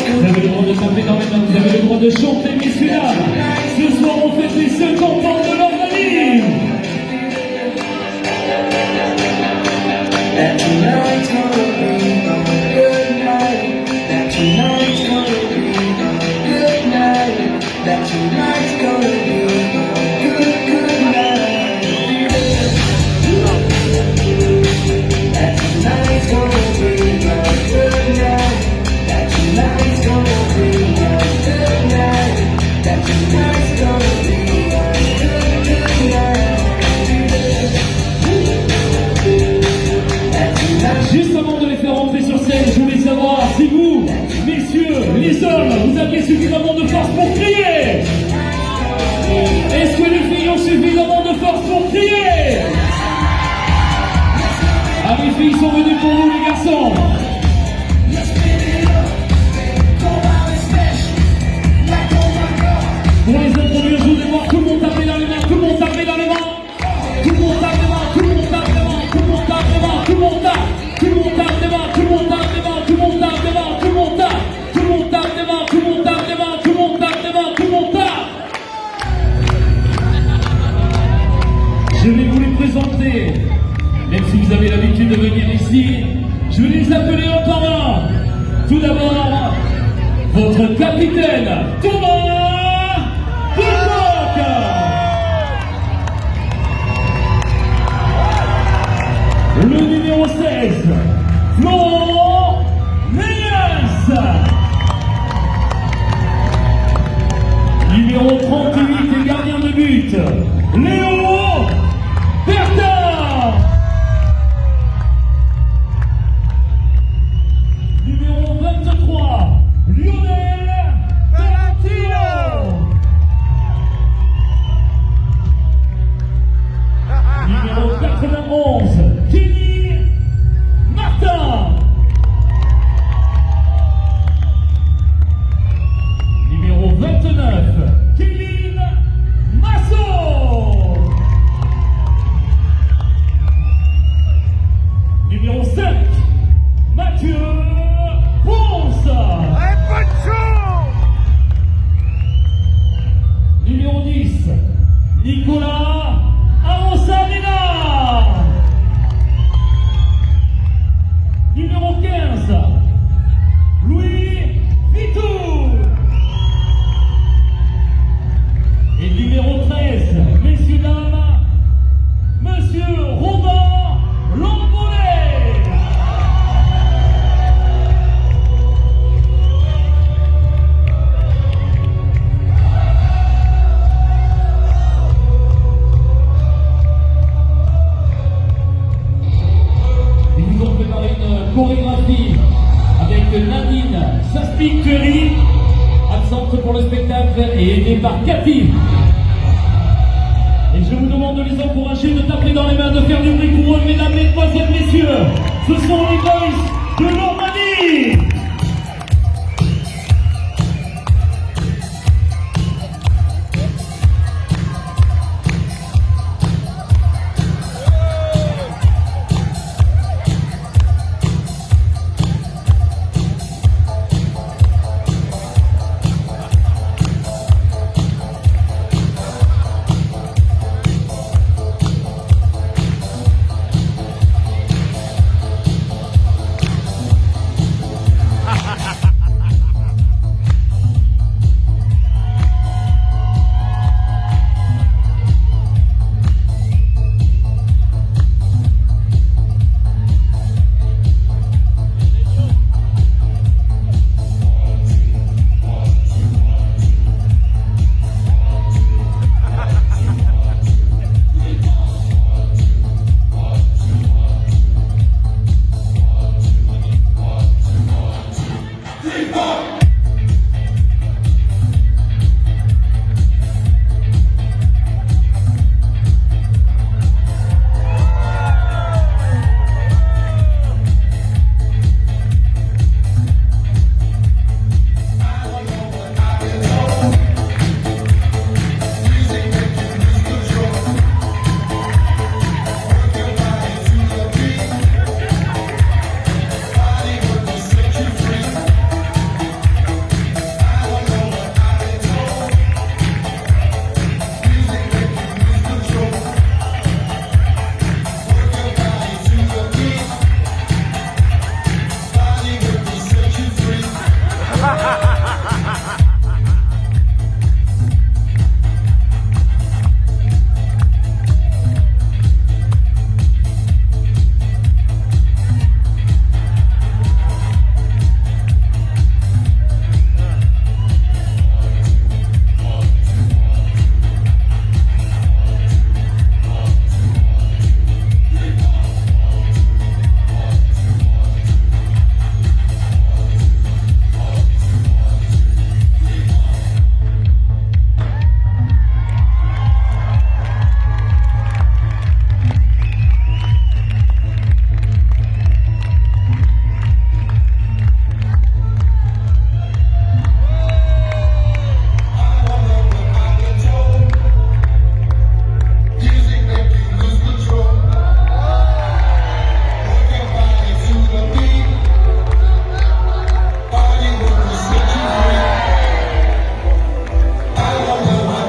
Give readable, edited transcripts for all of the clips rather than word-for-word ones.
Vous avez le droit de taper dans les mains, vous avez le droit de chanter, messieurs dames. Ce soir, on fête les 50 ans de l'organisme. That tonight's gonna be a good night. That tonight's gonna be a good night. That tonight's gonna be a good night. That tonight's gonna be a good night. That tonight's gonna be a good night. That tonight's gonna be a good night. Juste avant de les faire entrer sur scène, je voulais savoir si vous, messieurs, les hommes, vous aviez suffisamment de force pour crier. Est-ce que les filles ont suffisamment de force pour crier? Ah, les filles sont venues pour vous, les garçons. Pour les introduire, je voudrais voir tout le monde taper dans les mains, tout le monde taper dans les mains. Tout le monde tape les mains, tout le monde tape les mains, tout le monde tape les mains, tout le monde tape. Tout le monde tape les mains, tout le monde tape les mains, tout le monde tape les mains, tout le monde tape. Tout le monde tape les mains, tout le monde tape les mains, tout le monde tape les mains, tout le monde tape. Je vais vous les présenter. Même si vous avez l'habitude de venir ici, je vais les appeler un par un. Tout d'abord, votre capitaine, Thomas Bourboc. Le numéro 16, Florent Meyers. Numéro 38 et gardien de but, Léo Bertin. Numéro 23, Lionel Tarantino. Numéro 91, Kenny Martin. Numéro 29, Kevin Masso. Numéro 7, Mathieu Ponce. Numéro 10, Nicolas Arosamina. Numéro 15, Louis Vitou. Et numéro 13, messieurs, dames, monsieur Robin Lambolet. Ils nous ont préparé une chorégraphie avec Nadine Saspik-Curry, absente pour le spectacle et aidée par Cathy. Et je vous demande de les encourager, de taper dans les mains, de faire du bruit pour eux, mesdames, mesdemoiselles, messieurs. Ce sont les boys de Normandie.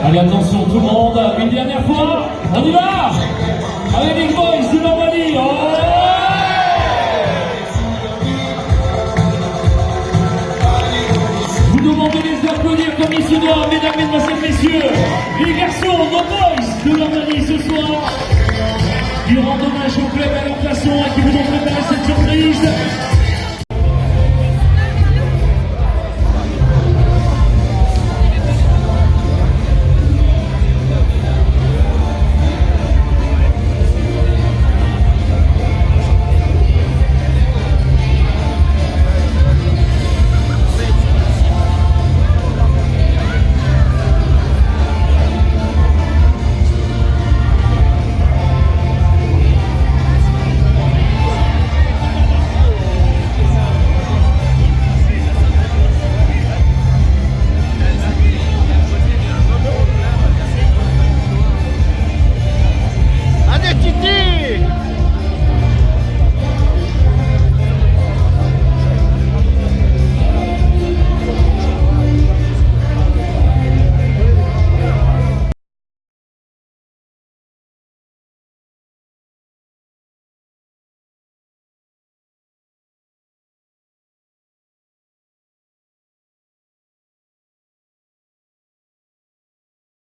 Allez, attention tout le monde, une dernière fois, on y va. Allez Big Boys de Normandie, vous demandez de les applaudir comme il se doit, mesdames, mesdemoiselles, messieurs, les garçons, nos boys de Normandie ce soir, qui rendent hommage au club à leur façon et qui vous ont préparé cette surprise.